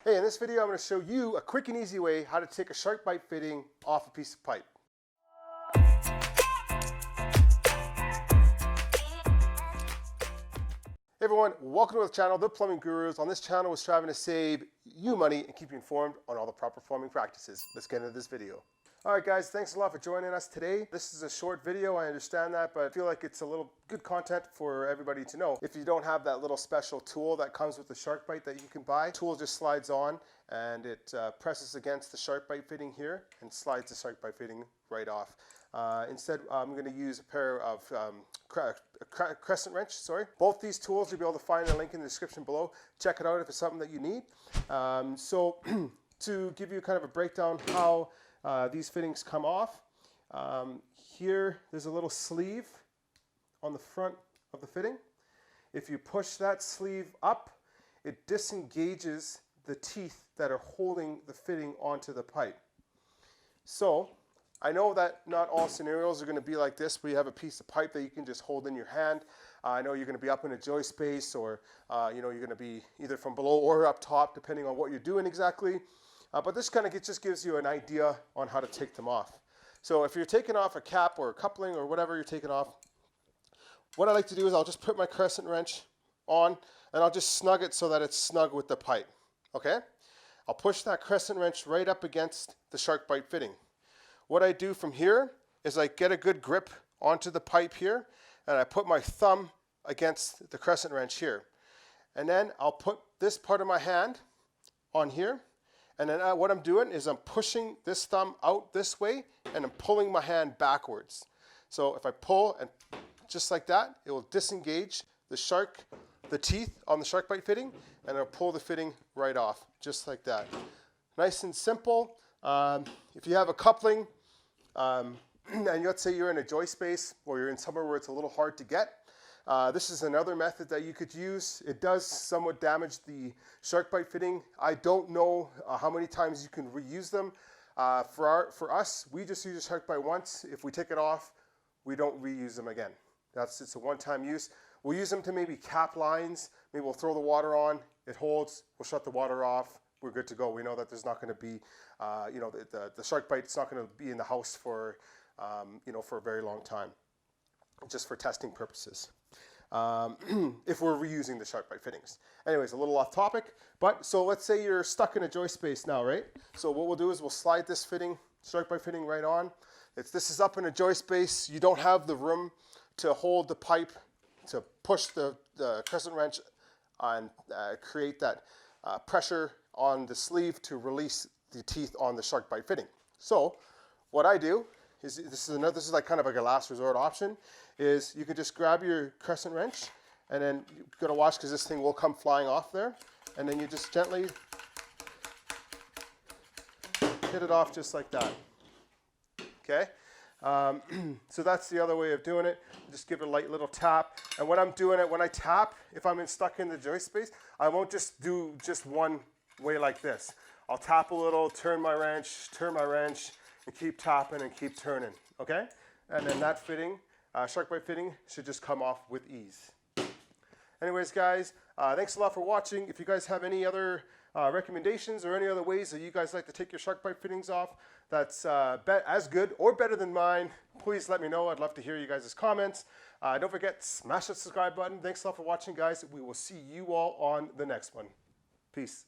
Hey, in this video I'm going to show you a quick and easy way how to take a Sharkbite fitting off a piece of pipe. Hey everyone, welcome to the channel, The Plumbing Gurus. On this channel we're striving to save you money and keep you informed on all the proper plumbing practices. Let's get into this video. Alright guys, thanks a lot for joining us today. This is a short video, I understand that, but I feel like it's a little good content for everybody to know. If you don't have that little special tool that comes with the Sharkbite that you can buy, the tool just slides on and it presses against the Sharkbite fitting here and slides the Sharkbite fitting right off. Instead, I'm going to use a pair of crescent wrench. Both these tools you'll be able to find a link in the description below. Check it out if it's something that you need. So to give you kind of a breakdown how these fittings come off, here there's a little sleeve on the front of the fitting. If you push that sleeve up, it disengages the teeth that are holding the fitting onto the pipe. So I know that not all scenarios are going to be like this, where you have a piece of pipe that you can just hold in your hand. I know you're going to be up in a joist space, or you're going to be either from below or up top, depending on what you're doing exactly. But this kind of just gives you an idea on how to take them off. So if you're taking off a cap or a coupling or whatever you're taking off, what I like to do is I'll just put my crescent wrench on and I'll just snug it so that it's snug with the pipe. Okay? I'll push that crescent wrench right up against the Sharkbite fitting. What I do from here is I get a good grip onto the pipe here and I put my thumb against the crescent wrench here. And then I'll put this part of my hand on here. And then what I'm doing is I'm pushing this thumb out this way and I'm pulling my hand backwards. So if I pull and just like that, it will disengage the teeth on the Sharkbite fitting, and it'll pull the fitting right off, just like that. Nice and simple. If you have a coupling, and let's say you're in a joist space or you're in somewhere where it's a little hard to get, this is another method that you could use. It does somewhat damage the Sharkbite fitting. I don't know how many times you can reuse them. For us, we just use a Sharkbite once. If we take it off, we don't reuse them again. It's a one-time use. We'll use them to maybe cap lines. Maybe we'll throw the water on, it holds, we'll shut the water off, we're good to go. We know that there's not going to be, the Sharkbite, it's not going to be in the house for, for a very long time, just for testing purposes. If we're reusing the Sharkbite fittings. Anyways, a little off topic, but so let's say you're stuck in a joist space now, right? So what we'll do is we'll slide this Sharkbite fitting right on. This is up in a joist space. You don't have the room to hold the pipe, to push the crescent wrench and create that pressure on the sleeve to release the teeth on the Sharkbite fitting. So what I do is, this is like kind of like a last resort option, is you can just grab your crescent wrench and then you gotta watch because this thing will come flying off there, and then you just gently hit it off just like that. Okay? So that's the other way of doing it. Just give it a light little tap. And when I'm doing it, when I tap, if I'm stuck in the joist space, I won't just do just one way like this. I'll tap a little, turn my wrench, and keep tapping and keep turning, okay? And then that fitting, Sharkbite fitting, should just come off with ease. Anyways, guys, thanks a lot for watching. If you guys have any other recommendations or any other ways that you guys like to take your Sharkbite fittings off that's as good or better than mine, please let me know. I'd love to hear you guys' comments. Don't forget, smash that subscribe button. Thanks a lot for watching, guys. We will see you all on the next one. Peace.